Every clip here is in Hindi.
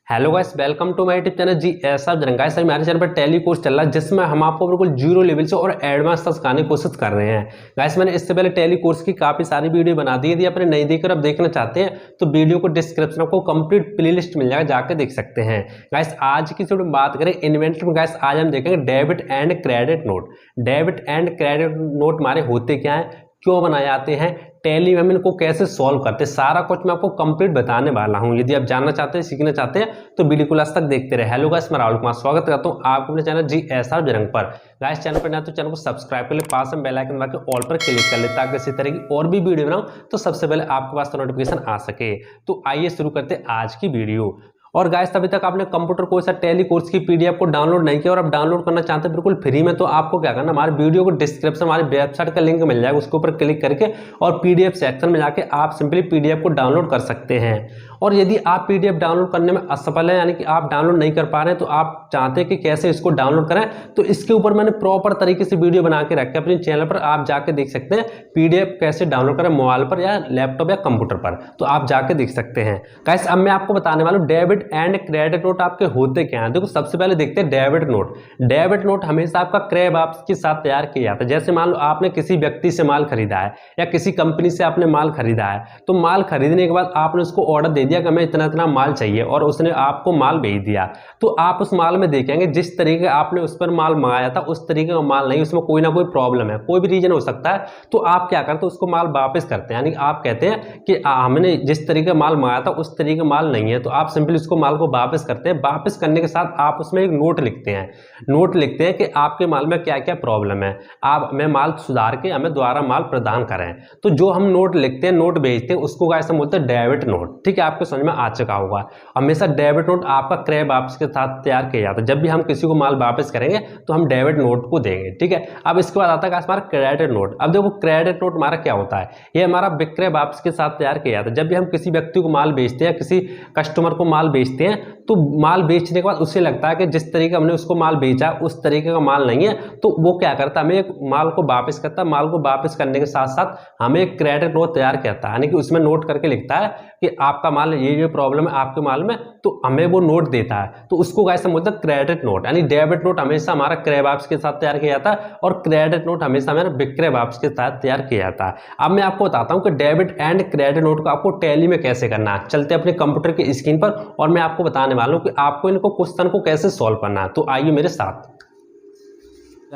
Hello guys, welcome to my YouTube channel जी ऐसा जरंगा। गाइस हमारे चैनल पर टैली कोर्स चल रहा है जिसमें हम आपको बिल्कुल जीरो लेवल से और एडवांस तक सिखाने की कोशिश कर रहे हैं। गाइस मैंने इससे पहले टैली कोर्स की काफी सारी वीडियो बना दी है। यदि आपने नहीं देखकर अब देखना चाहते हैं तो वीडियो को डिस्क्रिप्शन में आपको कंप्लीट प्लेलिस्ट मिल जाएगा, जाकर देख सकते हैं। गाइस आज की जो बात करें इन्वेंटरी में, गाइस आज हम देखेंगे debit and credit note. Debit and credit note हमारे होते क्या है, क्यों बनाए जाते हैं, टैली में हम इनको कैसे सॉल्व करते हैं, सारा कुछ मैं आपको कंप्लीट बताने वाला हूं। यदि आप जानना चाहते हैं, सीखना चाहते हैं तो वीडियो को लास्ट तक देखते रहे। हेलो गाइस, मैं राहुल कुमार स्वागत करता हूं आपको अपने चैनल जी ऐसा जरंग पर। गाइस चैनल पर ना तो चैनल को सब्सक्राइब कर ले, पास में बेल आइकन दबा के ऑल पर क्लिक कर ले ताकि इसी तरह की और भी वीडियो बनाऊं तो सबसे पहले आपके पास तो नोटिफिकेशन आ सके। तो आइए शुरू करते हैं आज की वीडियो। और गाइस अभी तक आपने कंप्यूटर कोर्स या टैली कोर्स की पीडीएफ को डाउनलोड नहीं किया और आप डाउनलोड करना चाहते हैं बिल्कुल फ्री में, तो आपको क्या करना, हमारे वीडियो को डिस्क्रिप्शन हमारी वेबसाइट का लिंक मिल जाएगा, उसके ऊपर क्लिक करके और पीडीएफ सेक्शन में जाके आप सिंपली पीडीएफ को डाउनलोड कर सकते हैं। और यदि आप पीडीएफ डाउनलोड करने में असफल है, यानी कि आप डाउनलोड नहीं कर पा रहे हैं, तो आप चाहते हैं कि कैसे इसको डाउनलोड करें, तो इसके ऊपर मैंने प्रॉपर तरीके से वीडियो बना के रखा है अपने चैनल पर। आप जाके देख सकते हैं पीडीएफ कैसे डाउनलोड करें मोबाइल पर या लैपटॉप या कंप्यूटर पर, तो आप जाके देख सकते हैं। गाइस अब मैं आपको बताने वाला हूं डेबिट एंड क्रेडिट नोट आपके होते क्या हैं। देखो सबसे पहले देखते हैं डेबिट नोट। डेबिट नोट हमेशा आपका क्रय वापसी के साथ तैयार किया जाता है। जैसे मान लो आपने किसी व्यक्ति से माल खरीदा है या किसी कंपनी से आपने माल खरीदा है, तो माल खरीदने के बाद आपने उसको ऑर्डर दे दिया कि हमें इतना इतना माल चाहिए और उसने आपको माल भेज दिया, तो आप उस माल में देखेंगे जिस तरीके आपने उस पर माल मंगाया था उस तरीके का माल नहीं, उसमें कोई ना कोई प्रॉब्लम है, कोई भी रीजन हो सकता है, तो आप क्या करते हैं, उसको माल वापस करते हैं। यानी आप कहते हैं कि हमने जिस तरीके का माल मंगाया था उस तरीके का माल नहीं है, तो आप सिंपली उसको माल को वापस करते हैं। वापस करने के साथ आप उसमें एक नोट लिखते हैं। नोट लिखते हैं कि आपके माल में क्या क्या प्रॉब्लम है, आप हमें माल सुधार के हमें दोबारा माल प्रदान करें। तो जो हम नोट लिखते हैं, नोट भेजते हैं, उसको गाइस हम बोलते हैं डेबिट नोट। ठीक है, आपको समझ में आ चुका होगा। हमेशा डेबिट नोट आपका क्रय वापसी के साथ तैयार किया जाता है। जब भी हम किसी को माल वापस करेंगे तो हम डेबिट नोट को देंगे। ठीक है, अब इसके बाद आता है हमारा क्रेडिट नोट। अब देखो क्रेडिट नोट हमारा क्या होता है, ये हमारा विक्रय वापसी के साथ तैयार किया जाता है। जब भी हम किसी व्यक्ति को माल बेचते हैं, किसी कस्टमर को माल बेचते हैं, तो माल बेचने के बाद उसे लगता है कि जिस तरीके हमने उसको माल बेचा उस तरीके का माल नहीं है, तो वो क्या करता है, हमें एक माल को वापस करता है। माल को वापस करने के साथ साथ हमें एक क्रेडिट नोट तैयार करता है, यानी कि उसमें नोट करके लिखता है कि आपका माल ये प्रॉब्लम है आपके माल में, तो हमें वो नोट देता है। तो उसको गाइस हम बोलते हैं क्रेडिट नोट। यानी डेबिट नोट हमेशा हमारा क्रय वापसी के साथ तैयार किया जाता है और क्रेडिट नोट हमेशा हमारा विक्रय वापसी के साथ तैयार किया जाता है। अब मैं आपको बताता हूं कि डेबिट एंड क्रेडिट नोट को आपको टैली में कैसे करना है। चलते अपने कंप्यूटर की स्क्रीन पर और मैं आपको बताने वाला हूं कि आपको इनको क्वेश्चन को कैसे सॉल्व करना है। तो आइए मेरे साथ।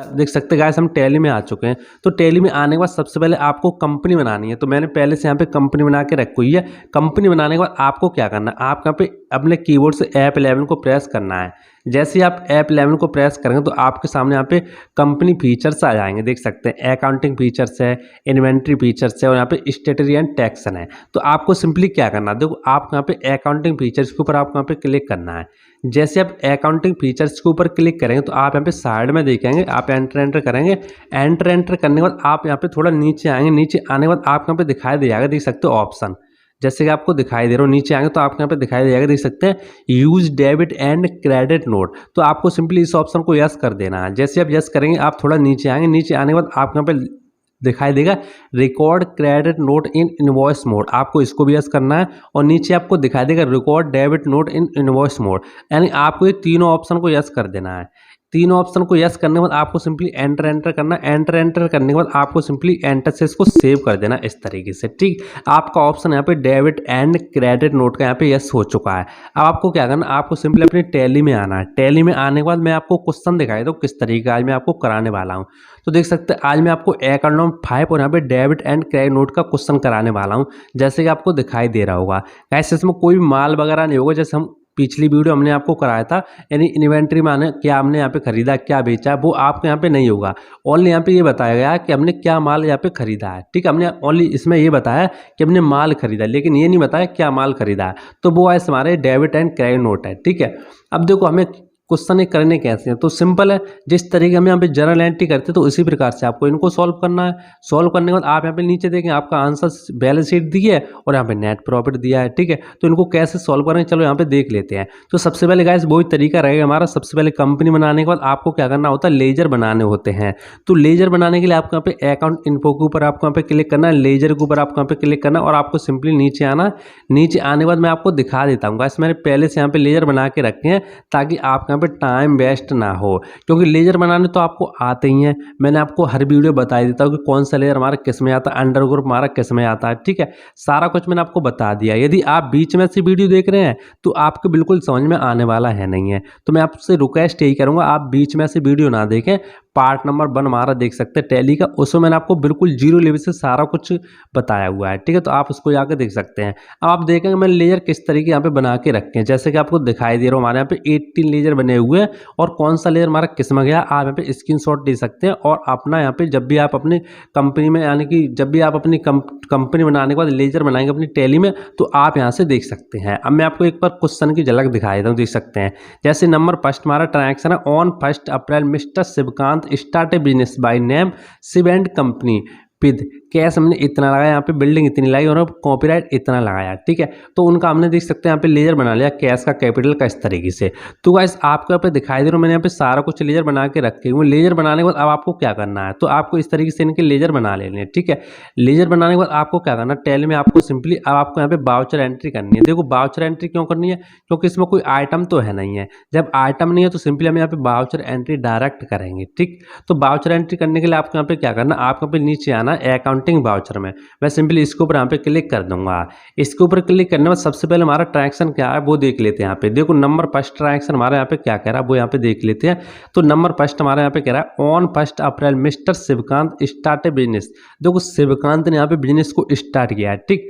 देख सकते गाइस हम टैली में आ चुके हैं। तो टैली में आने के बाद सबसे पहले आपको कंपनी बनानी है। तो मैंने पहले से यहाँ पे कंपनी बना के रखी हुई है। कंपनी बनाने के बाद आपको क्या करना है, आप यहाँ पे अपने कीबोर्ड से F11 को प्रेस करना है। जैसे ही आप F11 को प्रेस करेंगे तो आपके सामने यहाँ पे कंपनी फीचर्स आ जाएंगे। देख सकते हैं अकाउंटिंग फीचर्स है, इन्वेंट्री फीचर्स है और यहाँ पे स्टेटरी एंड टैक्सन है। तो आपको सिंपली क्या करना है, देखो आप यहाँ पे अकाउंटिंग फीचर्स के ऊपर आपको यहाँ पे क्लिक करना है। जैसे आप अकाउंटिंग फीचर्स के ऊपर क्लिक करेंगे तो आप यहाँ पे साइड में देखेंगे, आप एंटर करेंगे। एंटर करने के बाद आप यहाँ पे थोड़ा नीचे आएंगे। नीचे आने के बाद आपको यहाँ पे दिखाई दे जाएगा, देख सकते हो ऑप्शन, जैसे कि आपको दिखाई दे रहा हो। नीचे आएंगे तो आपको यहाँ पे दिखाई दे जाएगा, देख सकते हैं use debit and credit note. तो आपको सिंपली इस ऑप्शन को यस कर देना है। जैसे आप यस करेंगे आप थोड़ा नीचे आएंगे। नीचे आने के बाद आपको यहाँ पे दिखाई देगा record credit note in invoice mode, आपको इसको भी यस करना है। और नीचे आपको दिखाई देगा record debit note in invoice mode, यानी आपको ये तीनों ऑप्शन को यस कर देना है। तीनों ऑप्शन को यस करने के बाद आपको सिंपली एंटर करना है। एंटर करने के बाद आपको सिंपली एंटर से इसको सेव कर देना इस तरीके से। ठीक, आपका ऑप्शन यहाँ पे डेबिट एंड क्रेडिट नोट का यहाँ पे यस हो चुका है। अब आपको क्या करना, आपको सिंपली अपनी टैली में आना है। टैली में आने के बाद मैं आपको क्वेश्चन दिखाई दूँ किस तरीके का आज मैं आपको कराने वाला हूँ। तो देख सकते हैं आज मैं आपको अकाउंट नंबर 5 और यहाँ पे डेबिट एंड क्रेडिट नोट का क्वेश्चन कराने वाला हूँ। जैसे कि आपको दिखाई दे रहा होगा ऐसे इसमें कोई भी माल वगैरह नहीं होगा। जैसे हम पिछली वीडियो हमने आपको कराया था, यानी इन्वेंट्री माने क्या हमने यहाँ पे खरीदा क्या बेचा, वो आपको यहाँ पे नहीं होगा। ओनली यहाँ पे ये बताया गया कि हमने क्या माल यहाँ पे खरीदा है। ठीक है, हमने ओनली इसमें ये बताया कि हमने माल खरीदा, लेकिन ये नहीं बताया क्या माल खरीदा है। तो वो ऐसे हमारे डेबिट एंड क्रेडिट नोट है। ठीक है, अब देखो हमें क्वेश्चन ये करने कैसे हैं, तो सिंपल है, जिस तरीके हम यहाँ पे जर्नल एंट्री करते हैं तो उसी प्रकार से आपको इनको सॉल्व करना है। सॉल्व करने के बाद आप यहाँ पे नीचे देखें आपका आंसर बैलेंस शीट दिया है और यहाँ पे नेट प्रॉफिट दिया है, ठीक है। तो इनको कैसे सॉल्व करें चलो यहाँ पे देख लेते हैं। तो सबसे पहले गाइस वही तरीका रहेगा हमारा, सबसे पहले कंपनी बनाने के बाद आपको क्या करना होता है, लेजर बनाने होते हैं। तो लेजर बनाने के लिए आपको यहाँ पे अकाउंट इन्फो के ऊपर आपको यहाँ पे क्लिक करना है, लेजर के ऊपर आपको यहाँ पे क्लिक करना है और आपको सिंपली नीचे आना। नीचे आने के बाद मैं आपको दिखा देता हूँ गाइस, मैंने पहले से यहाँ पे लेजर बना के रखे हैं ताकि आपके यहाँ पे टाइम वेस्ट ना हो, क्योंकि लेजर बनाने तो आपको आते ही हैं। मैंने आपको हर वीडियो बता देता हूँ कि कौन सा लेजर हमारा किस में आता है, अंडर ग्रुप हमारा किस में आता है, ठीक है। सारा कुछ मैंने आपको बता दिया। यदि आप बीच में से वीडियो देख रहे हैं तो आपको बिल्कुल समझ में आने वाला है नहीं है, तो मैं आपसे रिक्वेस्ट यही करूँगा आप बीच में से वीडियो ना देखें। पार्ट नंबर 1 हमारा देख सकते हैं टैली का, उसमें मैंने आपको बिल्कुल जीरो लेवल से सारा कुछ बताया हुआ है, ठीक है। तो आप उसको जाकर देख सकते हैं। अब आप देखेंगे मैंने लेजर किस तरीके यहाँ पे बना के रखे हैं, जैसे कि आपको दिखाई दे रहा हूँ हमारे यहाँ पे 18 लेजर बने हुए हैं और कौन सा लेजर हमारा किस में गया आप यहाँ पे स्क्रीनशॉट ले सकते हैं और अपना यहाँ पे जब भी आप अपनी कंपनी में, यानी कि जब भी आप अपनी कंपनी बनाने के बाद लेजर बनाएंगे अपनी टैली में तो आप यहाँ से देख सकते हैं। अब मैं आपको एक बार क्वेश्चन की झलक दिखा देता हूँ, देख सकते हैं। जैसे नंबर फर्स्ट हमारा ट्रांजैक्शन है, on 1 April mister Shivkant start a business by name Shiv and company with cash हमने इतना लगाया, यहाँ पे बिल्डिंग इतनी लगाई और कॉपीराइट इतना लगाया, ठीक है। तो उनका हमने देख सकते हैं यहाँ पे लेजर बना लिया कैश का, कैपिटल का, इस तरीके से। तो गाइस आपको यहाँ पे दिखाई दे रहा हूँ मैंने यहाँ पे सारा कुछ लेजर बना के रखे हुए। लेजर बनाने के बाद अब आपको क्या करना है, तो आपको इस तरीके से इनके लेजर बना लेने हैं, ठीक है। लेजर बनाने के बाद आपको क्या करना है, टैली में आपको सिंपली अब आपको यहाँ पे बाउचर एंट्री करनी है। देखो बाउचर एंट्री क्यों करनी है, क्योंकि इसमें कोई आइटम तो है नहीं है। जब आइटम नहीं है तो सिंपली हम यहाँ पे बाउचर एंट्री डायरेक्ट करेंगे, ठीक। तो बाउचर एंट्री करने के लिए आपको यहाँ पे क्या करना है, आपको यहाँ पे नीचे आना अकाउंटिंग बाउचर में। मैं सिंपली इसके ऊपर यहाँ पे क्लिक कर दूंगा। इसके ऊपर क्लिक करने के बाद सबसे पहले हमारा ट्रांजैक्शन क्या है वो देख लेते हैं। यहाँ पे देखो नंबर फर्स्ट ट्रांजैक्शन हमारा यहाँ पे क्या कह रहा है वो यहाँ पे देख लेते हैं। तो नंबर फर्स्ट हमारा यहाँ पे कह रहा है on 1 April mister Shivkant start a business. देखो शिवकांत ने यहाँ पे बिजनेस को स्टार्ट किया है, ठीक,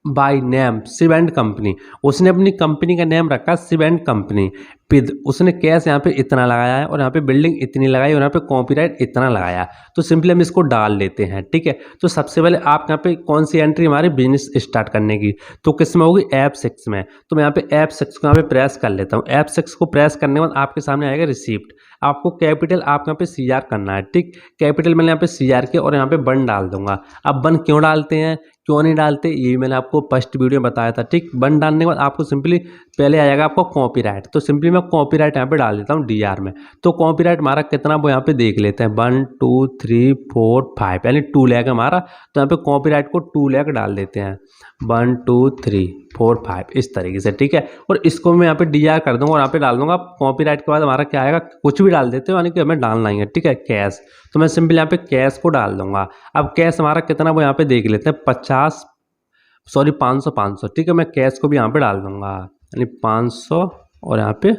by name Shiv and company. उसने अपनी कंपनी का नेम रखा शिव एंड कंपनी विद, उसने कैश यहाँ पे इतना लगाया है और यहाँ पे बिल्डिंग इतनी लगाई और यहाँ पे कॉपीराइट इतना लगाया। तो सिंपली हम इसको डाल लेते हैं, ठीक है। तो सबसे पहले आप यहाँ पे कौन सी एंट्री हमारे बिजनेस स्टार्ट करने की, तो किस में होगी, F6 में। तो मैं यहाँ पे F6 को यहाँ पे प्रेस कर लेता हूँ। F6 को प्रेस करने के बाद आपके सामने आएगा रिसीप्ट। आपको कैपिटल आप यहाँ पे CR करना है, ठीक। कैपिटल मैंने यहाँ पे CR के और यहाँ पे 1 डाल दूंगा। अब 1 क्यों डालते हैं क्यों नहीं डालते ये मैंने आपको फर्स्ट वीडियो में बताया था, ठीक। 1 डालने के बाद आपको सिंपली पहले आ जाएगा आपको कॉपीराइट। तो सिंपली मैं कॉपीराइट यहाँ पे डाल देता हूँ DR में। तो कॉपीराइट हमारा कितना वो यहाँ पे देख लेते हैं 1 2 3 4 5, यानी 2 लाख हमारा। तो यहाँ पे कॉपीराइट को 2 लाख डाल देते हैं 1 2 3 4 5 इस तरीके से, ठीक है। और इसको मैं यहाँ पे DR कर दूंगा और यहाँ पे डाल दूंगा कॉपीराइट के बाद हमारा क्या आएगा, कुछ भी डाल देते हो यानी कि हमें डालना ही है, ठीक है, कैश। तो मैं सिंपली यहाँ पे कैश को डाल दूंगा। अब कैश हमारा कितना वो यहाँ पे देख लेते हैं 500, ठीक है। मैं कैश को भी यहाँ पे डाल दूंगा यानी 500 और यहाँ पे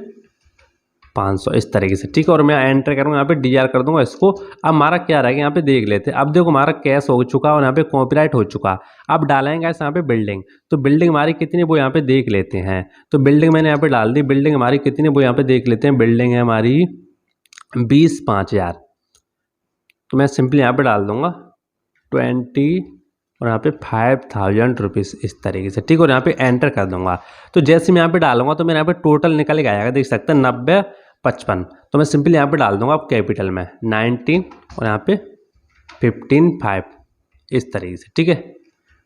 500 इस तरीके से, ठीक है। और मैं एंटर करूँगा यहाँ पे DR कर दूंगा इसको। अब हमारा क्या रहेगा यहाँ पे देख लेते हैं। अब देखो हमारा कैश हो चुका और यहाँ पे कॉपीराइट हो चुका। अब डालेंगे यहाँ पे बिल्डिंग। तो बिल्डिंग हमारी कितनी वो यहाँ पे देख लेते हैं। तो बिल्डिंग मैंने यहाँ पे डाल दी। बिल्डिंग हमारी कितनी वो यहाँ पे देख लेते हैं। बिल्डिंग है हमारी 20,05,000। तो मैं सिंपली यहाँ पे डाल दूंगा 20 और यहाँ पे 5,000 रुपीज़ इस तरीके से, ठीक। और यहाँ पे एंटर कर दूंगा। तो जैसे मैं यहाँ पे डालूंगा तो मेरे यहाँ पे टोटल निकल के आएगा, देख सकते हैं 90,55। तो मैं सिंपली यहाँ पे डाल दूंगा अब कैपिटल में 19 और यहाँ पे 15,5 इस तरीके से, ठीक है।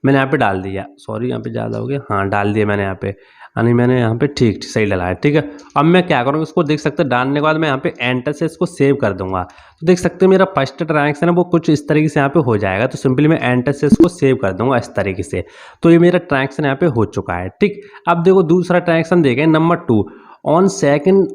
मैंने यहाँ पे डाल दिया, सॉरी यहाँ पे ज़्यादा हो गया, हाँ डाल दिया मैंने यहाँ पे, यानी मैंने यहाँ पे ठीक सही डाला है, ठीक है। अब मैं क्या करूँगा इसको देख सकते हैं डालने के बाद मैं यहाँ पे एंटर से इसको सेव कर दूंगा। तो देख सकते हैं मेरा फर्स्ट ट्रांजैक्शन है वो कुछ इस तरीके से यहाँ पे हो जाएगा। तो सिंपली मैं एंटर से इसको सेव कर दूंगा इस तरीके से। तो ये मेरा ट्रांजैक्शन यहाँ पे हो चुका है, ठीक। अब देखो दूसरा ट्रांजैक्शन देखें number 2 on 2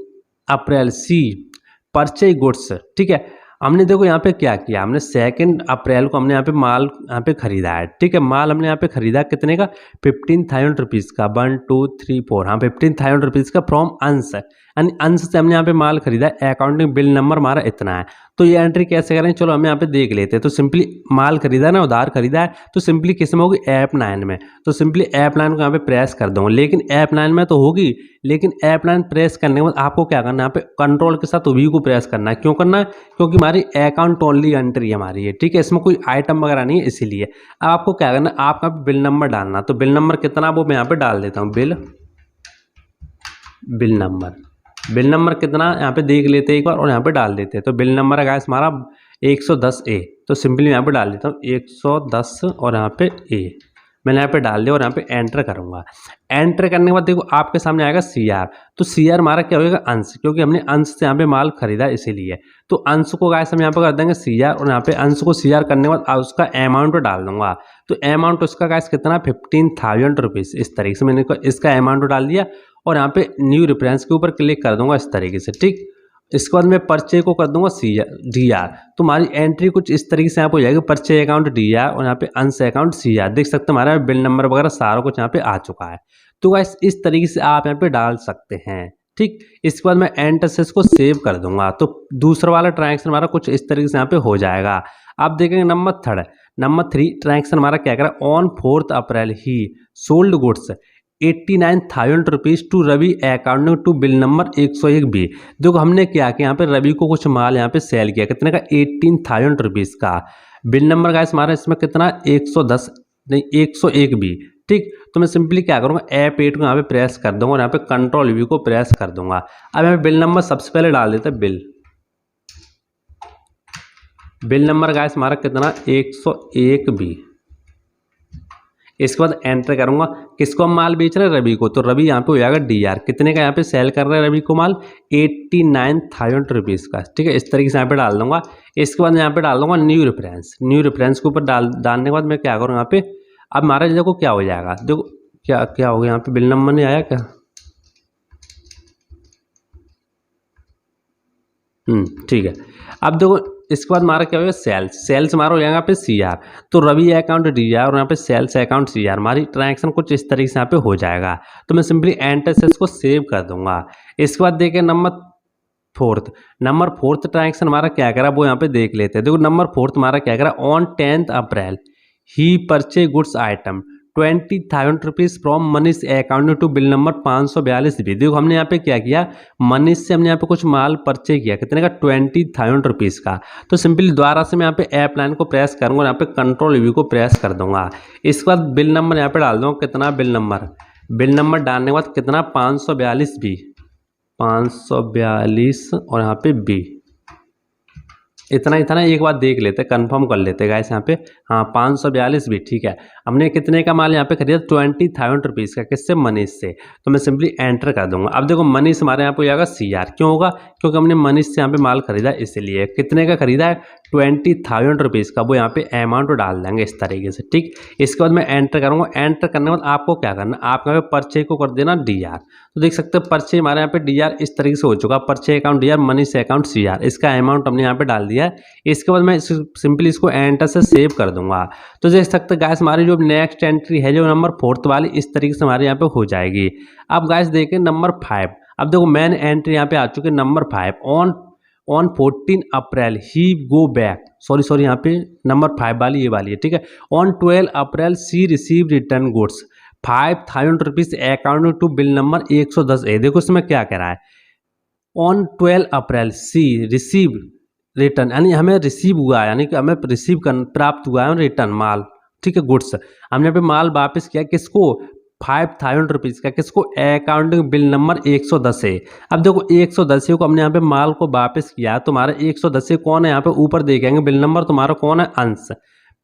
April she purchase goods, ठीक है। हमने देखो यहाँ पे क्या किया, हमने 2 अप्रैल को हमने यहाँ पे माल यहाँ पे खरीदा है, ठीक है। माल हमने यहाँ पे खरीदा कितने का 15,000 रुपीज़ का 1 2 3 4, हाँ 15,000 रुपीज़ का फ्रॉम अंश, यानी अंश से हमने यहाँ पे माल खरीदा है। अकाउंटिंग बिल नंबर हमारा इतना है। तो ये एंट्री कैसे करें, चलो हम यहाँ पे देख लेते हैं। तो सिंपली माल खरीदा है ना, उधार खरीदा है, तो सिंपली किस में होगी F9 में। तो सिंपली F9 को यहाँ पे प्रेस कर दूँगा। लेकिन F9 में तो होगी, लेकिन F9 प्रेस करने के बाद आपको क्या करना है, यहाँ पे कंट्रोल के साथ V को प्रेस करना है। क्यों करना है, क्योंकि हमारी अकाउंट ओनली एंट्री हमारी है, ठीक है। इसमें कोई आइटम वगैरह नहीं है इसीलिए। अब आपको क्या करना है, आपका बिल नंबर डालना। तो बिल नंबर कितना वो मैं यहाँ पे डाल देता हूँ, बिल नंबर बिल नंबर कितना यहाँ पे देख लेते हैं एक बार और यहाँ पे डाल देते हैं। तो बिल नंबर है गाइस हमारा 110A। तो सिंपली यहाँ पे डाल देता हूँ 110 और यहाँ पे ए मैंने यहाँ पे डाल दिया और यहाँ पे एंटर करूँगा। एंटर करने के बाद देखो आपके सामने आएगा CR। तो CR हमारा क्या होगा अंश, क्योंकि हमने अंश से यहाँ पे माल खरीदा इसीलिए। तो अंश को गाइस हम यहाँ पे कर देंगे CR और यहाँ पे अंश को CR करने के बाद उसका अमाउंट डाल दूंगा। तो अमाउंट उसका गाइस कितना 15,000 रुपीज़। इस तरीके से मैंने इसका अमाउंट डाल दिया और यहाँ पे न्यू रेफरेंस के ऊपर क्लिक कर दूंगा इस तरीके से। ठीक, इसके बाद मैं परचे को कर दूंगा DR। तो हमारी एंट्री कुछ इस तरीके से यहाँ पे हो जाएगी, परचे अकाउंट DR और यहाँ पे अंश अकाउंट CR। देख सकते हैं हमारा बिल नंबर वगैरह सारा कुछ यहाँ पे आ चुका है। तो गाइस इस तरीके से आप यहाँ पे डाल सकते हैं। ठीक, इसके बाद मैं एंटर से इसको सेव कर दूंगा। तो दूसरा वाला ट्रांजेक्शन हमारा कुछ इस तरीके से यहाँ पे हो जाएगा। आप देखेंगे नंबर 3 ट्रांजेक्शन हमारा क्या कर रहा है, on 4 April he sold goods 89,000 rupees to Ravi according to bill number 101B। देखो हमने क्या कि यहाँ पे रवि को कुछ माल यहाँ पे सेल किया, कितने का 18,000 रुपीज़ का। बिल नंबर गाइस हमारा इसमें कितना 110 नहीं 101B। ठीक, तो मैं सिंपली क्या करूँगा F8 को यहाँ पे प्रेस कर दूंगा और यहाँ पे कंट्रोल V को प्रेस कर दूंगा। अब यहाँ पे बिल नंबर सबसे पहले डाल देते हैं बिल नंबर गाइस हमारा कितना 101B। इसके बाद एंटर करूंगा। किसको हम माल बेच रहे हैं, रवि को। तो रवि यहाँ पे हो जाएगा DR। कितने का यहाँ पे सेल कर रहे हैं रवि को माल 89,000 रुपीज़ का। ठीक है, इस तरीके से यहाँ पे डाल दूंगा। इसके बाद यहाँ पे डाल दूंगा न्यू रेफरेंस के ऊपर डालने के बाद मैं क्या करूँ यहाँ पे, अब हमारा देखो क्या हो जाएगा। देखो क्या हो गया यहाँ पे, बिल नंबर नहीं आया क्या। ठीक है, अब देखो इसके बाद हमारा क्या होगा सेल्स हमारा हो जाएगा यहाँ पे CR। तो रवि अकाउंट DR और यहाँ पे सेल्स अकाउंट CR। हमारी ट्रांजेक्शन कुछ इस तरीके से यहाँ पे हो जाएगा। तो मैं सिंपली एंटर से इसको सेव कर दूंगा। इसके बाद देखें नंबर 4 ट्रांजेक्शन हमारा क्या करा वो यहाँ पे देख लेते हैं। देखो नंबर 4 हमारा क्या करा, on 10 April he purchased goods item 20,000 rupees from Manish account to bill number 542B। देखो हमने यहाँ पे क्या किया, मनीष से हमने यहाँ पे कुछ माल परचे किया, कितने का 20,000 रुपीज़ का। तो सिंपली दोबारा से मैं यहाँ पे ऐप लाइन को प्रेस करूँगा और यहाँ पे कंट्रोल V को प्रेस कर दूंगा। इसके बाद बिल नंबर यहाँ पे डाल दूँगा, कितना बिल नंबर डालने के बाद कितना 542B 542 और यहाँ पे B। इतना ही था ना, एक बार देख लेते कंफर्म कर लेते गाइस यहाँ पे। हाँ 542B। ठीक है, हमने कितने का माल यहाँ पे खरीदा 20,000 रुपीज़ का, किससे मनीष से। तो मैं सिंपली एंटर कर दूंगा। अब देखो मनीष हमारे यहाँ पे आएगा CR। क्यों होगा, क्योंकि हमने मनीष से यहाँ पे माल खरीदा इसलिए। कितने का खरीदा है 20,000 रुपीज़ का, वो यहाँ पे अमाउंट डाल देंगे इस तरीके से। ठीक, इसके बाद मैं एंटर करूँगा। एंटर करने के बाद आपको क्या करना, आप यहाँ पे परचे को कर देना DR। तो देख सकते हैं परचे हमारे यहाँ पे DR इस तरीके से हो चुका, purchase account DR Manish account CR। इसका अमाउंट हमने यहाँ पे डाल दिया है। इसके बाद मैं सिंपली इसको एंटर से सेव कर दूंगा। तो देख सकते हैं गाइस हमारी जो नेक्स्ट एंट्री है जो नंबर 4 वाली, इस तरीके से हमारे यहाँ पे हो जाएगी। अब गाइस देखें नंबर 5। अब देखो मेन एंट्री यहाँ पे आ चुकी है number 5, on 14 April he go back. Sorry यहाँ पे नंबर 5 वाली ये वाली है। ठीक है, on 12 April she receive return goods 5,000 rupees account to bill number 110A। देखो इसमें क्या कह रहा है, on 12 April she receive return, यानी हमें रिसीव हुआ है, यानी कि हमें प्राप्त हुआ है रिटर्न माल। ठीक है, गुड्स हमने पे माल वापस किया, किसको 5,000 रुपीज़ का, किसको अकाउंटिंग बिल नंबर 110A। अब देखो 110A को हमने यहाँ पे माल को वापस किया, तो हमारा 110A कौन है यहाँ पे ऊपर देखेंगे बिल नंबर, तुम्हारा कौन है अंश।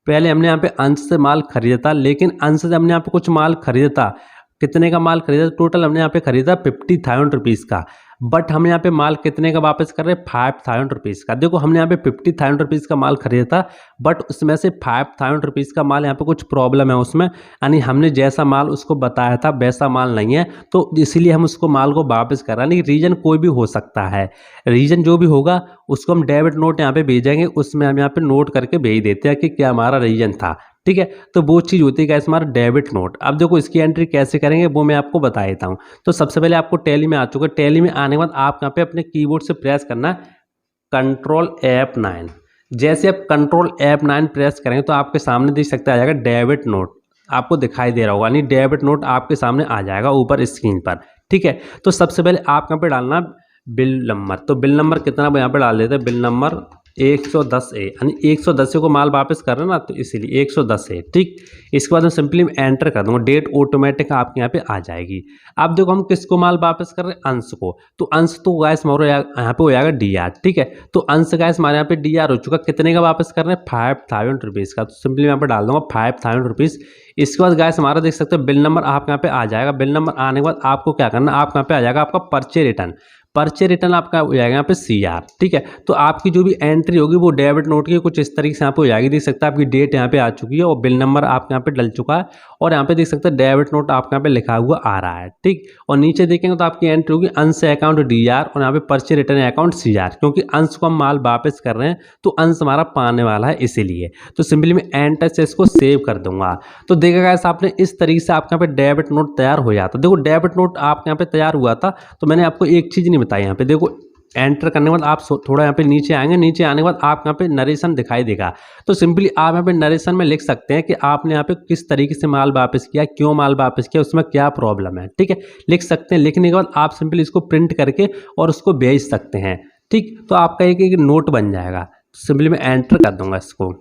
पहले हमने यहाँ पे अंश से माल खरीदा था, लेकिन अंश से हमने यहाँ पे कुछ माल खरीदा था। कितने का माल खरीदा, टोटल हमने यहाँ पे खरीदा 50,000 रुपीज़ का। बट हम यहाँ पे माल कितने का वापस कर रहे हैं 5,000 रुपीज़ का। देखो हमने यहाँ पे 50,000 रुपीज़ का माल खरीदा था, बट उसमें से 5,000 रुपीज़ का माल यहाँ पे कुछ प्रॉब्लम है उसमें, यानी हमने जैसा माल उसको बताया था वैसा माल नहीं है, तो इसीलिए हम उसको माल को वापस कर रहे हैं। लेकिन रीज़न कोई भी हो सकता है, रीज़न जो भी होगा उसको हम डेबिट नोट यहाँ पे भेजेंगे, उसमें हम यहाँ पे नोट करके भेज देते हैं कि क्या हमारा रीज़न था। ठीक है, तो वो चीज़ होती है गाइस हमारा डेबिट नोट। अब देखो इसकी एंट्री कैसे करेंगे वो मैं आपको बता देता हूँ। तो सबसे पहले आपको टैली में आ चुका है। टैली में आने के बाद आप यहाँ पे अपने कीबोर्ड से प्रेस करना कंट्रोल F9। जैसे आप कंट्रोल F9 प्रेस करेंगे तो आपके सामने देख सकते आ जाएगा डेबिट नोट, आपको दिखाई दे रहा होगा, यानी डेबिट नोट आपके सामने आ जाएगा ऊपर स्क्रीन पर। ठीक है, तो सबसे पहले आप यहाँ पे डालना बिल नंबर। तो बिल नंबर कितना यहाँ पे डाल देते हैं, बिल नंबर 110A यानी 110 को माल वापस कर रहे हैं ना, तो इसीलिए 110A। ठीक, इसके बाद मैं सिंपली एंटर कर दूंगा, डेट ऑटोमेटिक आपके यहाँ पे आ जाएगी। अब देखो हम किसको माल वापस कर रहे हैं, अंश को, तो अंश तो गैस हमारे यहाँ पे हो जाएगा DR। ठीक है, तो अंश गैस हमारे यहाँ पे DR हो चुका, कितने का वापस कर रहे हैं, 5000 रुपीज़ का। तो सिंपली यहाँ पे डाल दूंगा 5000 रुपीज़। इसके बाद गैस हमारा देख सकते हो बिल नंबर आपके यहाँ पे आ जाएगा। बिल नंबर आने के बाद आपको क्या करना है, आपके यहाँ पे आ जाएगा आपका पर्चे रिटर्न। पर्चे रिटर्न आपका हो जाएगा यहाँ पे CR। ठीक है, तो आपकी जो भी एंट्री होगी वो डेबिट नोट की कुछ इस तरीके से यहाँ पे हो जाएगी। देख सकते हैं आपकी डेट यहाँ पे आ चुकी है और बिल नंबर आपके यहाँ पे डल चुका है, और यहाँ पे देख सकते हैं डेबिट नोट आपके यहाँ पे लिखा हुआ आ रहा है। ठीक, और नीचे देखेंगे तो आपकी एंट्री होगी अंश अकाउंट DR और यहाँ पे पर्चे रिटर्न अकाउंट CR, क्योंकि अंश को हम माल वापस कर रहे हैं तो अंश हमारा पाने वाला है इसीलिए। तो सिंपली मैं एंटर से इसको सेव कर दूंगा। तो देखा गाइस आपने इस तरीके से आपके यहाँ पे डेबिट नोट तैयार हो जाता। देखो डेबिट नोट आपके यहाँ पे तैयार हुआ था, तो मैंने आपको एक चीज़ नहीं बताई। यहाँ पे देखो एंटर करने के बाद आप थोड़ा यहाँ पे नीचे आएंगे, नीचे आने के बाद आप यहाँ पे नरेशन दिखाई देगा। तो सिंपली आप यहाँ पे नरेशन में लिख सकते हैं कि आपने यहाँ पे किस तरीके से माल वापस किया, क्यों माल वापस किया, उसमें क्या प्रॉब्लम है। ठीक है, लिख सकते हैं। लिखने के बाद आप सिंपली इसको प्रिंट करके और उसको भेज सकते हैं। ठीक, तो आपका एक नोट बन जाएगा। सिंपली मैं एंटर कर दूंगा इसको।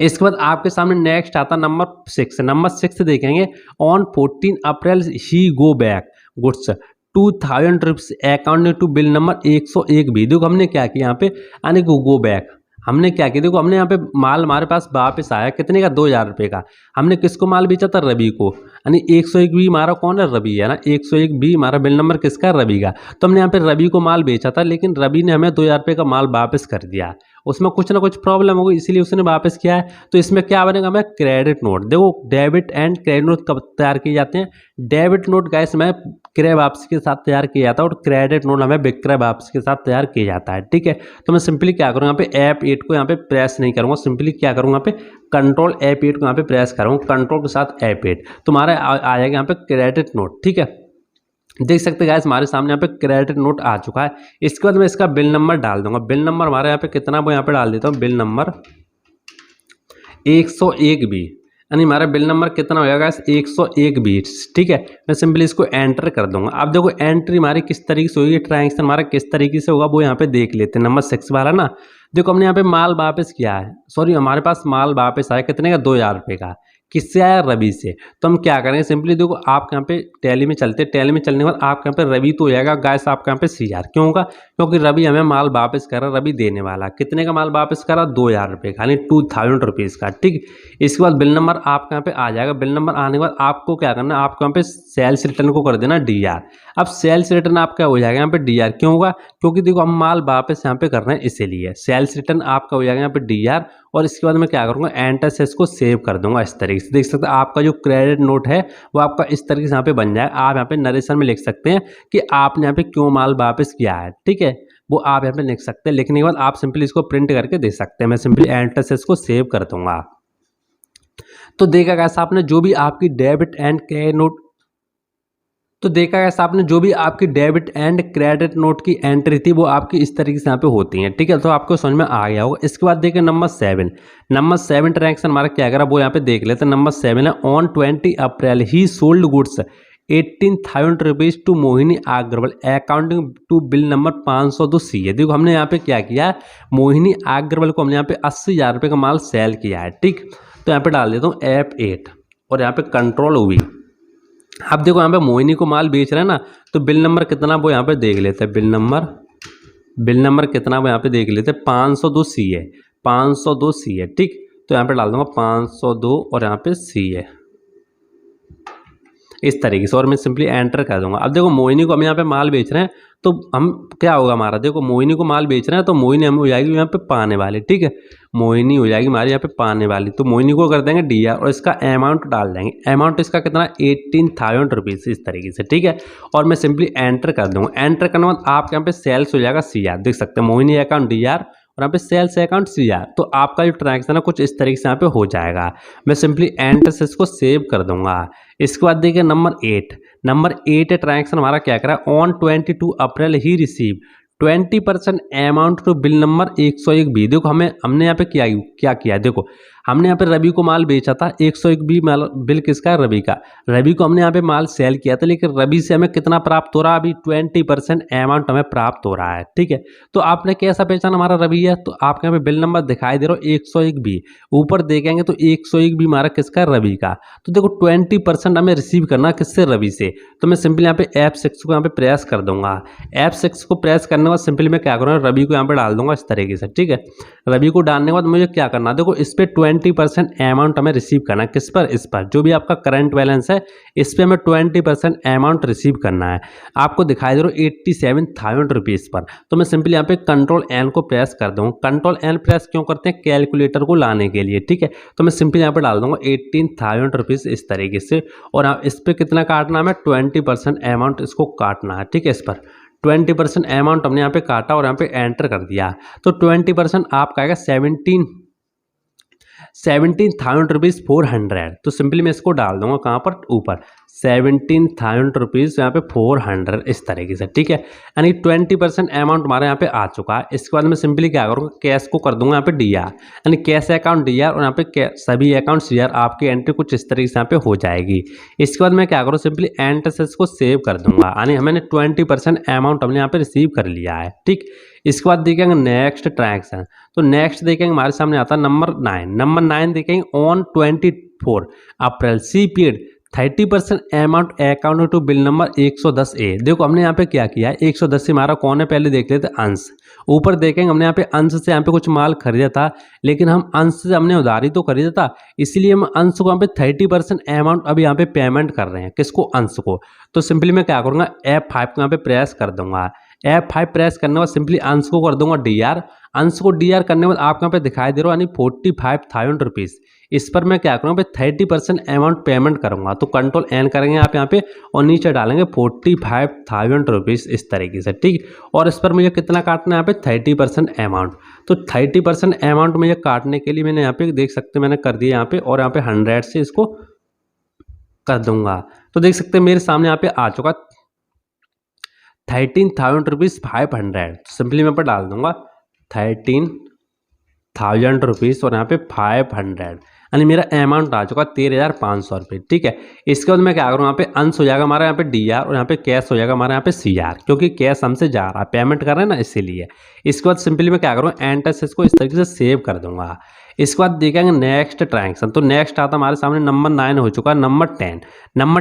इसके बाद आपके सामने नेक्स्ट आता नंबर 6। नंबर 6 देखेंगे, on 14 April he go back goods 2000 rupees account to bill number 101B। देखो हमने क्या किया यहाँ पे, यानी गो बैक हमने क्या किया, देखो हमने यहाँ पे माल हमारे पास वापस आया कितने का, 2000 रुपये का। हमने किसको माल बेचा था, रवि को, यानी 101B हमारा कौन है, रवि है ना। 101B हमारा बिल नंबर किसका, रवि का। तो हमने यहाँ पे रवि को माल बेचा था, लेकिन रवि ने हमें 2000 रुपये का माल वापस कर दिया। उसमें कुछ ना कुछ प्रॉब्लम होगी इसलिए उसने वापस किया है। तो इसमें क्या बनेगा, हमें क्रेडिट नोट। देखो डेबिट एंड क्रेडिट नोट कब तैयार किए जाते हैं, डेबिट नोट गैस में क्रय वापसी के साथ तैयार किया जाता है, और क्रेडिट नोट हमें विक्रय वापसी के साथ तैयार किया जाता है। ठीक है, तो मैं सिंपली क्या करूँगा, यहाँ पे F8 को यहाँ पे प्रेस नहीं करूँगा, सिंपली क्या करूँगा, यहाँ पे कंट्रोल F8 को यहाँ पे प्रेस करूँगा, कंट्रोल के साथ F8, तुम्हारा आ जाएगा यहाँ पे क्रेडिट नोट। ठीक है, देख सकते हैं गाइस हमारे सामने यहाँ पे क्रेडिट नोट आ चुका है। इसके बाद मैं इसका बिल नंबर डाल दूंगा। बिल नंबर हमारे यहाँ पे कितना, वो यहाँ पे डाल देता हूँ, बिल नंबर 101B, यानी हमारा बिल नंबर कितना हो जाएगा, 101B। ठीक है, मैं सिंपली इसको एंटर कर दूंगा। अब देखो एंट्री हमारी किस तरीके से होगी, ट्रांजेक्शन हमारा किस तरीके से होगा वो यहाँ पे देख लेते हैं। नंबर 6 वाला ना, देखो हमने यहाँ पे माल वापस किया है, सॉरी हमारे पास माल वापस आया कितने का, 2000 रुपये का। किससे आया, रवि से। तो हम क्या करेंगे, सिंपली देखो आप यहाँ पे टैली में चलते, टैली में चलने के बाद आपके यहाँ पे रवि तो हो जाएगा गाइस आपके यहाँ पे CR। क्यों होगा, क्योंकि रवि हमें माल वापस कर रहा, रवि देने वाला। कितने का माल वापस करा, 2000 रुपये का, यानी 2000 रुपीज़ का। ठीक, इसके बाद बिल नंबर आपके यहाँ पे आ जाएगा। बिल नंबर आने के बाद आपको क्या करना है, आपको यहाँ पे सेल्स रिटर्न को कर देना DR। अब सेल्स रिटर्न आपका हो जाएगा यहाँ पे DR। क्यों होगा, क्योंकि देखो हम माल वापस यहाँ पे कर रहे हैं इसीलिए सेल्स रिटर्न आपका हो जाएगा यहाँ पे DR। और इसके बाद मैं क्या करूँगा, एंटर से इसको सेव कर दूंगा इस तरीके से। देख सकते हैं आपका जो क्रेडिट नोट है वो आपका इस तरीके से यहाँ पे बन जाए। आप यहाँ पे नरेशन में लिख सकते हैं कि आपने यहाँ पे क्यों माल वापस किया है। ठीक है, वो आप यहाँ पे लिख सकते हैं। लिखने के बाद आप सिंपली इसको प्रिंट करके दे सकते हैं। मैं सिंपली एंटर से इसको सेव कर दूंगा। तो देखा कैसा आपने जो भी आपकी डेबिट एंड क्रेडिट नोट, तो देखा कैसा आपने जो भी आपकी डेबिट एंड क्रेडिट नोट की एंट्री थी वो आपकी इस तरीके से यहाँ पे होती हैं। ठीक है, तो आपको समझ में आ गया होगा। इसके बाद देखिए नंबर 7। नंबर 7 ट्रांजेक्शन हमारा क्या करा वो यहाँ पे देख लेते हैं। नंबर 7 है, on 20 April he sold goods 18,000 rupees to Mohini Agrawal according to bill number 502C है। देखो हमने यहाँ पे क्या किया, मोहिनी अग्रवाल को हमने यहाँ पे 80,000 रुपये का माल सेल किया है। ठीक, तो यहाँ पे डाल देता हूँ F8 और यहाँ पे कंट्रोल हुई। अब देखो यहाँ पे मोहिनी को माल बेच रहे हैं ना, तो बिल नंबर कितना वो यहाँ पे देख लेते हैं। बिल नंबर कितना वो यहाँ पे देख लेते हैं, 502C है, 502C है। ठीक, तो यहाँ पे डाल दूंगा 502 और यहाँ पे C है इस तरीके से, और मैं सिंपली एंटर कर दूंगा। अब देखो मोहिनी को हम यहाँ पे माल बेच रहे हैं, तो हम क्या होगा हमारा, देखो मोहिनी को माल बेच रहे हैं तो मोहिनी हमें हो जाएगी यहाँ पे पाने वाली। ठीक है, मोहिनी हो जाएगी हमारी यहाँ पे पाने वाली, तो मोहिनी को कर देंगे DR और इसका अमाउंट डाल देंगे। अमाउंट इसका कितना, 18,000 रुपीज़ इस तरीके से। ठीक है, और मैं सिंपली एंटर कर दूंगा। एंटर करने के बाद आपके यहाँ पे सेल्स हो जाएगा CR। देख सकते हैं मोहिनी अकाउंट DR और यहाँ पे सेल्स अकाउंट CR। तो आपका जो ट्रांजेक्शन है कुछ इस तरीके से यहाँ पे हो जाएगा। मैं सिंपली एंटर से इसको सेव कर दूंगा। इसके बाद देखिए नंबर 8 ट्रांजेक्शन हमारा क्या करा, on 22 April he receive 20% amount to bill number 101B। देखो हमने यहाँ पे क्या किया, देखो हमने यहाँ पे रवि को माल बेचा था 101 बी माल बिल किसका है, रवि का। रवि को हमने यहाँ पे माल सेल किया था, लेकिन रवि से हमें कितना प्राप्त हो रहा है, अभी 20% अमाउंट हमें प्राप्त हो रहा है। ठीक है, तो आपने कैसा पहचाना हमारा रवि है, तो आपको यहाँ पे बिल नंबर दिखाई दे रहा हो 101 बी, ऊपर देखेंगे तो 101 बी हमारा किसका है, रवि का। तो देखो 20% हमें रिसीव करना किससे, रवि से। तो मैं सिंपली यहाँ पे F6 को यहाँ पे प्रेस कर दूंगा। F6 को प्रेस करने के बाद सिंपली मैं क्या करूँगा, रवि को यहाँ पे डाल दूंगा इस तरीके से। ठीक है, रवि को डालने के बाद मुझे क्या करना, देखो इस पे 20% अमाउंट हमें रिसीव करना है। किस पर, इस पर जो भी आपका करंट बैलेंस है, इस पे हमें 20% अमाउंट रिसीव करना है। आपको दिखाई दे रहा हो 87,000 रुपीज़ पर। तो मैं सिंपली यहाँ पे कंट्रोल एन को प्रेस कर दूँगा। कंट्रोल एन प्रेस क्यों करते हैं, कैलकुलेटर को लाने के लिए। ठीक है, तो मैं सिंपली यहाँ पे डाल दूंगा 18,000 रुपीज़ इस तरीके से, और इस पर कितना काटना है, हमें 20% अमाउंट इसको काटना है। ठीक है, इस पर 20% अमाउंट हमने यहाँ पे काटा और यहाँ पे एंटर कर दिया। तो 20% आपका आएगा 17,000 रुपीज़ 400। तो सिंपली मैं इसको डाल दूंगा कहाँ पर, ऊपर 17,000 रुपीज़ यहाँ पे 400 इस तरीके से। ठीक है, यानी 20% अमाउंट हमारे यहाँ पे आ चुका है। इसके बाद मैं सिंपली क्या करूँगा, कैश को कर दूंगा यहाँ पे DR, यानी कैश अकाउंट DR, और यहाँ पे सभी अकाउंट CR आपकी एंट्री कुछ इस तरीके से यहाँ पे हो जाएगी। इसके बाद मैं क्या करूँ, सिंपली एंट्रेंस को सेव कर दूंगा, यानी हमने 20% अमाउंट हमने यहाँ पे रिसीव कर लिया है। ठीक, इसके बाद देखेंगे नेक्स्ट ट्रांजेक्शन। तो नेक्स्ट देखेंगे हमारे सामने आता है नंबर 9 देखेंगे on 24 April she period 30% amount account to bill number 110A। देखो हमने यहाँ पे क्या किया है, 110 से हमारा कौन है, पहले देख लेते अंश। ऊपर देखेंगे हमने यहाँ पे अंश से यहाँ पे कुछ माल खरीदा था, लेकिन हम अंश से हमने उधारी तो खरीदा था, इसलिए हम अंश को यहाँ पे 30% अमाउंट अभी यहाँ पे पेमेंट कर रहे हैं। किसको, अंश को। तो सिंपली मैं क्या करूँगा, F5 को यहाँ पे प्रेस कर दूंगा। F5 प्रेस करने के बाद सिंपली अंश को कर दूंगा DR। अंश को DR करने के बाद आपको यहाँ पे दिखाई दे रहा है, यानी 45,000 रुपीज़। इस पर मैं क्या करूँगा, 30% अमाउंट पेमेंट करूँगा। तो कंट्रोल एन करेंगे आप यहाँ पे, और नीचे डालेंगे 45,000 रुपीज़ इस तरीके से। ठीक, और इस पर मुझे कितना काटना है, यहाँ पे 30% अमाउंट। तो 30% अमाउंट मुझे काटने के लिए मैंने यहाँ पे देख सकते मैंने कर दिया यहाँ पे, और यहाँ पे 100 से इसको कर दूंगा। तो देख सकते मेरे सामने यहाँ पे आ चुका 13,000 रुपीज़ 500। सिंपली मैं पर डाल दूंगा 13,000 रुपीज़ और यहाँ पे 500, यानी मेरा अमाउंट आ चुका 13,500 रुपये। ठीक है, इसके बाद मैं क्या करूँ, यहाँ पे अंश हो जाएगा हमारा यहाँ पे DR, और यहाँ पे कैश हो जाएगा हमारा यहाँ पे CR, क्योंकि कैश हमसे जा रहा है, पेमेंट कर रहे हैं ना, इसीलिए। इसके बाद सिंपली मैं क्या करूँ, एंटर इसको इस तरीके से सेव कर दूंगा। इसके बाद देखेंगे नेक्स्ट ट्रांजेक्शन। तो नेक्स्ट आता हमारे सामने नंबर 9 हो चुका है। नंबर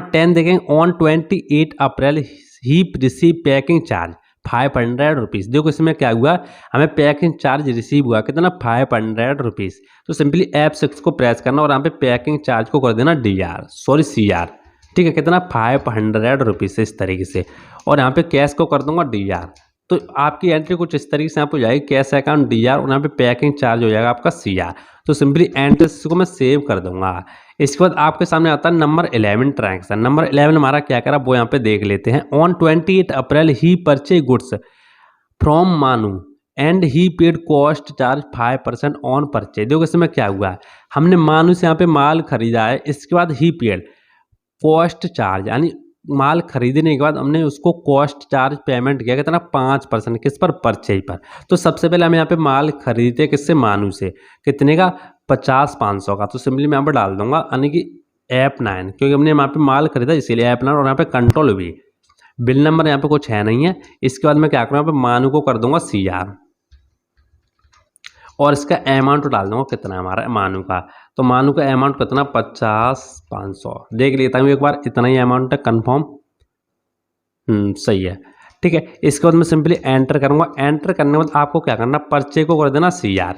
10 देखेंगे on 28 April he receive packing charge 500 rupees. देखो इसमें क्या हुआ, हमें पैकिंग चार्ज रिसीव हुआ कितना, 500 रुपीज़। तो सिंपली F6 को प्रेस करना और यहाँ पे पैकिंग चार्ज को कर देना CR। ठीक है, कितना, 500 रुपीज़ इस तरीके से, और यहाँ पे कैश को कर दूंगा DR। तो आपकी एंट्री कुछ इस तरीके से यहाँ पे हो जाएगी, कैश अकाउंट DR, और यहाँ पे पैकिंग चार्ज हो जाएगा आपका CR। तो सिंपली एंट्रेंस को मैं सेव कर दूंगा। इसके बाद आपके सामने आता है नंबर 11 ट्रांजेक्शन। नंबर 11 हमारा क्या करा, वो यहाँ पे देख लेते हैं। On 28 April he purchase goods from Manu and he paid cost charge 5% on purchase. देखो इसमें क्या हुआ, हमने मानू से यहाँ पे माल खरीदा है, इसके बाद ही पेड कॉस्ट चार्ज, यानी माल खरीदने के बाद हमने उसको कॉस्ट चार्ज पेमेंट किया कितना, 5%। किस पर, परचेज पर। तो सबसे पहले हम यहाँ पे माल खरीदते किससे, मानू से, कितने का, 50-500 का। तो सिंपली मैं यहाँ पर डाल दूंगा, यानी कि F9, क्योंकि हमने यहाँ पे माल खरीदा इसीलिए F9, और यहाँ पे कंट्रोल भी। बिल नंबर यहाँ पे कुछ है नहीं है। इसके बाद मैं क्या करूँगा, यहाँ पे मानू को कर दूंगा CR, और इसका अमाउंट डाल दूंगा कितना हमारा मानू का। तो मानू का अमाउंट कितना, 50-500। देख लेता हूँ एक बार, इतना ही अमाउंट है, कन्फर्म, सही है। ठीक है, इसके बाद मैं सिंपली एंटर करूँगा। एंटर करने के बाद आपको क्या करना, पर्चे को कर देना DR,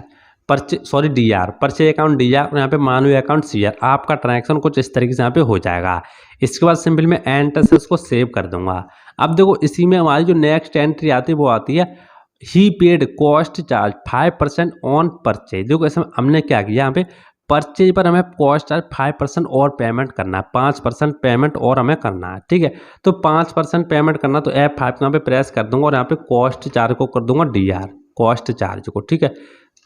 DR, परचे अकाउंट DR, और यहाँ पे मानू अकाउंट CR। आपका ट्रांजेक्शन कुछ इस तरीके से यहाँ पे हो जाएगा। इसके बाद सिंपली मैं एंटर से उसको सेव कर दूंगा। अब देखो इसी में हमारी जो नेक्स्ट एंट्री आती है वो आती है he paid cost charge 5% on purchase. देखो इसमें हमने क्या किया, यहाँ पे परचेज पर हमें कॉस्ट चार्ज 5% और पेमेंट करना है, 5% पेमेंट और हमें करना है। ठीक है, तो 5% पेमेंट करना, तो F5 को यहाँ पे प्रेस कर दूंगा और यहाँ पे कॉस्ट चार्ज को कर दूंगा DR, कॉस्ट चार्ज को। ठीक है,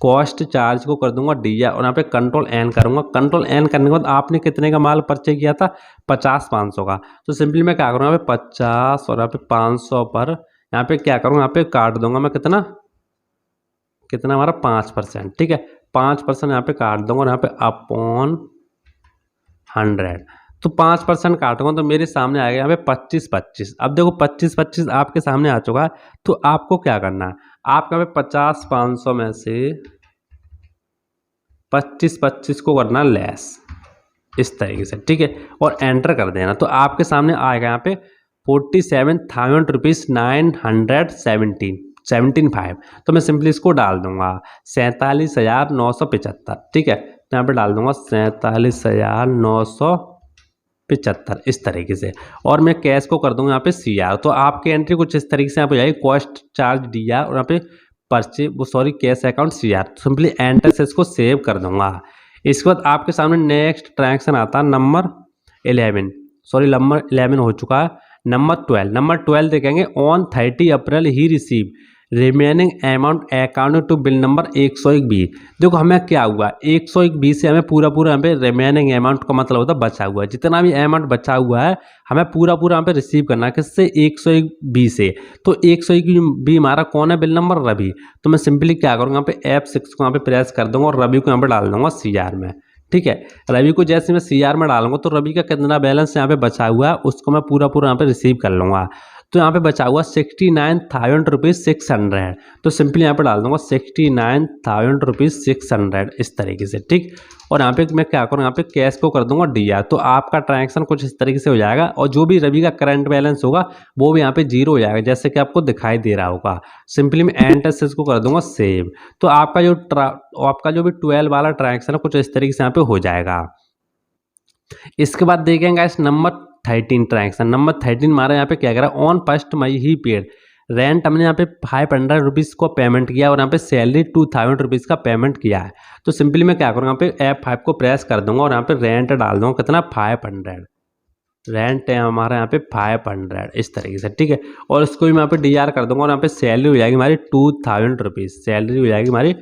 कॉस्ट चार्ज को कर दूंगा DR, और यहाँ पे कंट्रोल एन करूंगा। कंट्रोल एन करने के बाद आपने कितने का माल परचेज किया था, 50-500 का। तो सिंपली मैं क्या करूँगा, यहाँ पे 50 और यहाँ पे 500 पर यहाँ पे क्या करूँगा, यहाँ पे काट दूंगा मैं कितना, हमारा 5%। ठीक है, 5% यहाँ पे काट दूंगा और यहाँ पे अपॉन 100, तो 5% काटूंगा तो मेरे सामने आएगा यहाँ पे 25-25। अब देखो 25-25 आपके सामने आ चुका है, तो आपको क्या करना है, आपका यहाँ पे 50-500 में से 25-25 को करना लेस इस तरीके से, ठीक है, और एंटर कर देना। तो आपके सामने आएगा यहाँ पे 47,000 रुपीज़ 917.5। तो मैं सिंपली इसको डाल दूंगा 47,975, ठीक है, तो यहाँ पे डाल दूंगा 47,975 इस तरीके से, और मैं कैश को कर दूंगा यहाँ पे CR। तो आपकी एंट्री कुछ इस तरीके से यहाँ पे जाएगी, कॉस्ट चार्ज DR और यहाँ पे cash account CR। Simply enter से इसको सेव कर दूंगा। इसके बाद आपके सामने नेक्स्ट ट्रांजेक्शन आता है नंबर 11 हो चुका है। नंबर 12 देखेंगे, on 30 April he receive remaining amount account to bill number 101B। देखो हमें क्या हुआ, 101B से हमें पूरा यहाँ पे रिमेनिंग अमाउंट का मतलब होता है बचा हुआ है, जितना भी अमाउंट बचा हुआ है हमें पूरा यहाँ पे रिसीव करना है, किससे, 101B से। तो 101B हमारा कौन है, बिल नंबर रवि। तो मैं सिंपली क्या करूँगा, यहाँ पे F6 को यहाँ पे प्रेस कर दूंगा और रवि को यहाँ पे डाल दूंगा CR में, ठीक है। रवि को जैसे मैं CR में डालूंगा तो रवि का कितना बैलेंस यहाँ पे बचा हुआ है उसको मैं पूरा यहाँ पे रिसीव कर लूँगा। तो यहाँ पे बचा हुआ 69,000 रुपीज़ 600। तो सिंपली यहाँ पे डाल दूंगा 69,000 रुपीज़ 600 इस तरीके से, ठीक। और यहाँ पे मैं क्या करूँ, यहाँ पे कैश को कर दूंगा DR। तो आपका ट्रांजेक्शन कुछ इस तरीके से हो जाएगा, और जो भी रवि का करंट बैलेंस होगा वो भी यहाँ पे 0 हो जाएगा, जैसे कि आपको दिखाई दे रहा होगा। सिंपली मैं एंटर से इसको कर दूंगा सेव। तो आपका जो भी 12 वाला ट्रांजेक्शन है कुछ इस तरीके से यहाँ पे हो जाएगा। इसके बाद देखेंगे इस नंबर 13 ट्रांजेक्शन। नंबर 13 हमारा यहाँ पे क्या करा, on 1 May he paid rent, हमने यहाँ पे 500 रुपीज़ को पेमेंट किया और यहाँ पे सैलरी 2,000 रुपीज़ का पेमेंट किया है। तो सिंपली मैं क्या करूँगा, यहाँ पे F5 को प्रेस कर दूंगा और यहाँ पे रेंट डाल दूंगा कितना, 500। रेंट है हमारा यहाँ पे 500 इस तरीके से, ठीक है। और उसको भी मैं यहाँ पे DR कर दूंगा और यहाँ पे सैलरी हो जाएगी हमारी 2,000 रुपीज़, सैलरी हो जाएगी हमारी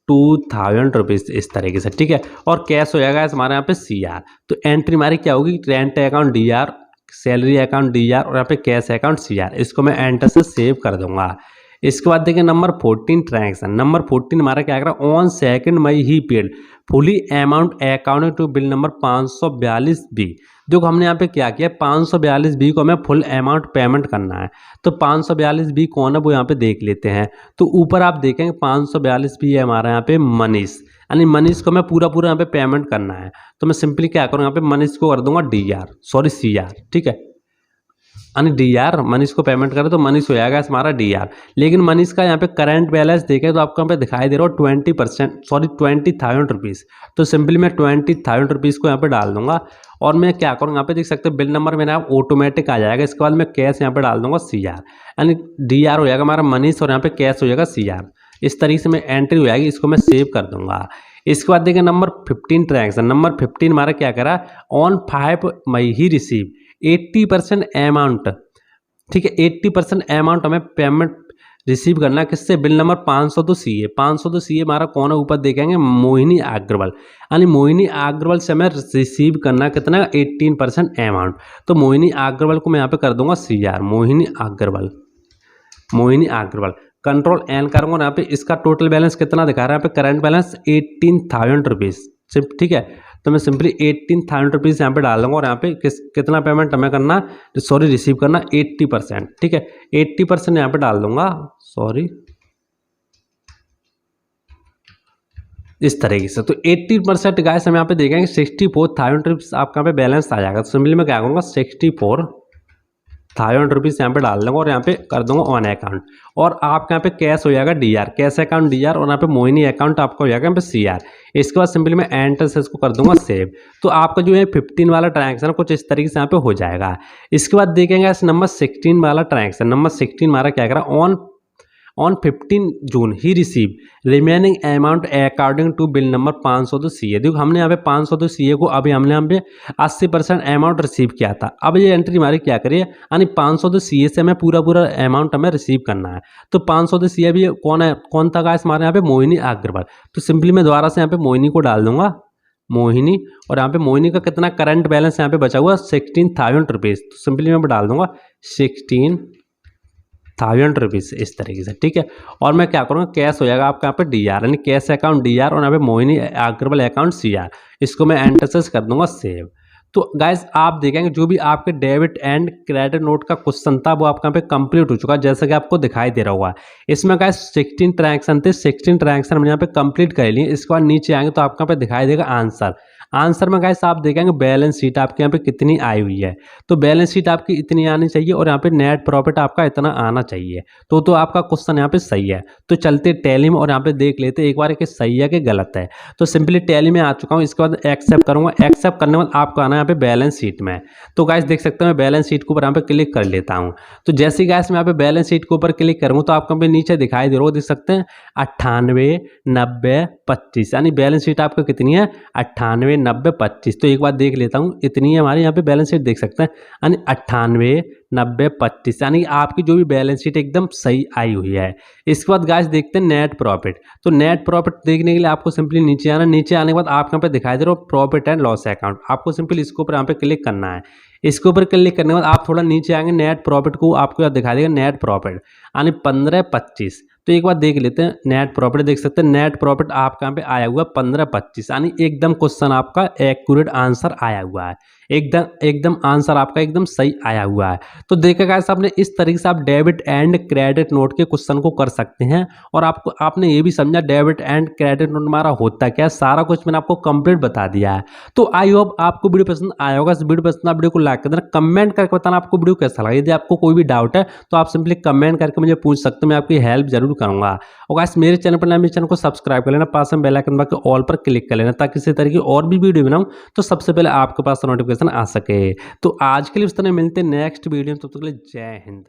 2,000 रुपीज़ इस तरीके से, ठीक है। और कैश हो जाएगा हमारे यहाँ पे CR। तो एंट्री हमारी क्या होगी, rent account DR, salary account DR और यहाँ पे कैश अकाउंट CR। इसको मैं एंटर से सेव कर दूंगा। इसके बाद देखिए नंबर 14 ट्रांजेक्शन। नंबर 14 हमारा क्या करा, on 2 May he paid fully amount account to bill number 542B। देखो हमने यहाँ पे क्या किया, 542B को हमें फुल अमाउंट पेमेंट करना है। तो 542B कौन है वो यहाँ पे देख लेते हैं। तो ऊपर आप देखेंगे 542B है हमारा यहाँ पे मनीष, यानी मनीष को मैं पूरा यहाँ पे पेमेंट करना है। तो मैं सिंपली क्या करूँ, यहाँ पे मनीष को कर दूंगा CR, ठीक है, यानी DR मनीष को पेमेंट करें तो मनीष हो जाएगा हमारा DR। लेकिन मनीष का यहाँ पे करंट बैलेंस देखें तो आपको यहाँ पे दिखाई दे रहा हो 20,000 रुपीज़। तो सिंपली मैं 20,000 रुपीज़ को यहाँ पे डाल दूंगा और मैं क्या करूँगा, यहाँ पे देख सकते हैं बिल नंबर मेरा ऑटोमेटिक आ जाएगा। इसके बाद मैं कैश यहाँ पे डाल दूंगा CR, यानी DR हो जाएगा हमारा मनीष और यहाँ पे कैश हो जाएगा CR। इस तरीके से मैं एंट्री हो जाएगी, इसको मैं सेव कर दूंगा। इसके बाद देखिए नंबर 15 ट्रांजेक्शन। नंबर 15 हमारा क्या करा, on 5 May he receive 80% amount, ठीक है, 80% अमाउंट हमें पेमेंट रिसीव करना किससे, बिल नंबर 502 CA। 502 CA हमारा कौन है, ऊपर देखेंगे मोहिनी अग्रवाल, यानी मोहिनी अग्रवाल से हमें रिसीव करना कितना, 18% अमाउंट। तो मोहिनी अग्रवाल को मैं यहाँ पे कर दूंगा CR, Mohini Agrawal. Control N करूँगा, यहाँ पे इसका टोटल बैलेंस कितना दिखा रहा है, यहाँ पे करंट बैलेंस 18,000 रुपीज़, ठीक है। तो मैं सिंपली 18,000 रुपीज़ यहाँ पे डाल दूँगा और यहाँ पे कितना पेमेंट हमें करना, रिसीव करना 80%, ठीक है, 80% यहाँ पे डाल दूँगा, इस तरीके से। तो 80% गाइस हम यहाँ पे देखेंगे 64,000 रुपीज़ आपका यहाँ पे बैलेंस आ जाएगा। तो सिंपली मैं क्या करूँगा, 64,000 रुपीज़ यहाँ पे डाल दूंगा और यहाँ पे कर दूंगा ऑन अकाउंट। और आपके यहाँ पे कैश हो जाएगा DR, कैश अकाउंट DR, और यहाँ पे मोहिनी अकाउंट आपका हो जाएगा यहाँ पे CR। इसके बाद सिंपली मैं एंटर से इसको कर दूंगा सेव। तो आपका जो है 15 वाला ट्रांजेक्शन कुछ इस तरीके से यहाँ पे हो जाएगा। इसके बाद देखेंगे इस नंबर 16 वाला ट्रांजेक्शन। नंबर 16 हमारा क्या करा, on 15 June he receive remaining amount according to bill number 502 CA। देखो हमने यहाँ पे 502 CA को अभी हमने यहाँ पे 80% अमाउंट रिसीव किया था। अब ये एंट्री हमारी क्या करिए, यानी 502 CA से हमें पूरा अमाउंट हमें रिसीव करना है। तो 502 CA भी कौन था गाइस, हमारे यहाँ पे मोहिनी अग्रवाल। तो सिंपली मैं दोबारा से यहाँ पे मोहिनी को डाल दूंगा, मोहिनी, और यहाँ पे मोहिनी का कितना करंट बैलेंस यहाँ पे बचा हुआ 16,000 रुपीज़। तो सिंपली मैं डाल दूंगा 1000 रुपीज़ इस तरीके से, ठीक है। और मैं क्या करूँगा, कैश हो जाएगा आपका यहाँ पे DR, यानी कैश अकाउंट DR, और यहाँ पे मोहिनी अग्रवाल अकाउंट CR, इसको मैं एंटर कर दूंगा सेव। तो गाइस आप देखेंगे जो भी आपके डेबिट एंड क्रेडिट नोट का क्वेश्चन था वो आपका यहाँ पे कंप्लीट हो चुका है, जैसा कि आपको दिखाई दे रहा होगा। इसमें गाइस 16 ट्रांजेक्शन थे, 16 ट्रांजेक्शन हमने यहाँ पे कंप्लीट कर लिए। इसके बाद नीचे आएंगे तो आपका यहाँ पे दिखाई देगा आंसर। आंसर में गाइस आप देखेंगे बैलेंस शीट आपके यहाँ पे कितनी आई हुई है, तो बैलेंस शीट आपकी इतनी आनी चाहिए और यहाँ पे नेट प्रॉफिट आपका इतना आना चाहिए। तो आपका क्वेश्चन यहाँ पे सही है। तो चलते टैली में और यहाँ पे देख लेते एक बार कि सही है कि गलत है। तो सिंपली टैली में आ चुका हूँ, इसके बाद एक्सेप्ट करूँगा। एक्सेप्ट करने के बाद आपको आना है यहाँ पे बैलेंस शीट में। तो गाइस देख सकते हैं मैं बैलेंस शीट के ऊपर यहाँ पे क्लिक कर लेता हूँ। तो जैसे गाइस मैं यहाँ पे बैलेंस शीट के ऊपर क्लिक करूँगा तो आपको यहाँ पे नीचे दिखाई दे रहा होगा, देख सकते हैं 98, 90, 25, यानी बैलेंस शीट आपका कितनी है 98, 90, 25। तो एक बार देख लेता हूँ, इतनी है हमारे यहाँ पे बैलेंस शीट, देख सकते हैं यानी 98, 90, 25, यानी आपकी जो भी बैलेंस शीट एकदम सही आई हुई है। इसके बाद गाइस देखते हैं नेट प्रॉफिट। तो नेट प्रॉफिट देखने के लिए आपको सिंपली नीचे आना, नीचे आने के बाद आपके यहाँ पे दिखाई दे रहा हो प्रॉफिट एंड लॉस अकाउंट, आपको सिंपली इसके ऊपर यहाँ पे क्लिक करना है। इसके ऊपर क्लिक करने के बाद आप थोड़ा नीचे आएंगे, नेट प्रॉफिट को आपको यहाँ दिखा देगा नेट प्रॉफिट यानी 15, 25। तो एक बार देख लेते हैं नेट प्रॉफिट, देख सकते हैं नेट प्रॉफिट आपका यहाँ पे आया हुआ 15, 25, यानी एकदम क्वेश्चन आपका एक्यूरेट आंसर आया हुआ है, एकदम आंसर आपका एकदम सही आया हुआ है। तो देखा गाइस आपने इस तरीके से आप डेबिट एंड क्रेडिट नोट के क्वेश्चन को कर सकते हैं। और आपने ये भी समझा डेबिट एंड क्रेडिट नोट हमारा होता क्या है, सारा कुछ मैंने आपको कंप्लीट बता दिया है। तो आई होप आपको वीडियो पसंद आया होगा। इस वीडियो पसंद, वीडियो को लाइक कर देना, कमेंट करके बताना आपको वीडियो कैसा लगा। यदि आपको कोई भी डाउट है तो आप सिंपली कमेंट करके मुझे पूछ सकते हैं, मैं आपकी हेल्प जरूर करूंगा। और गाइस मेरे चैनल पर मेरे चैनल को सब्सक्राइब कर लेना, पास में बेल आइकन दबा के ऑल पर क्लिक कर लेना, ताकि इसी तरह की और भी वीडियो बनाऊं तो सबसे पहले आपके पास नोटिफिकेशन आ सके। तो आज के लिए इस तरह मिलते हैं नेक्स्ट वीडियो में, तब तक के लिए जय हिंद।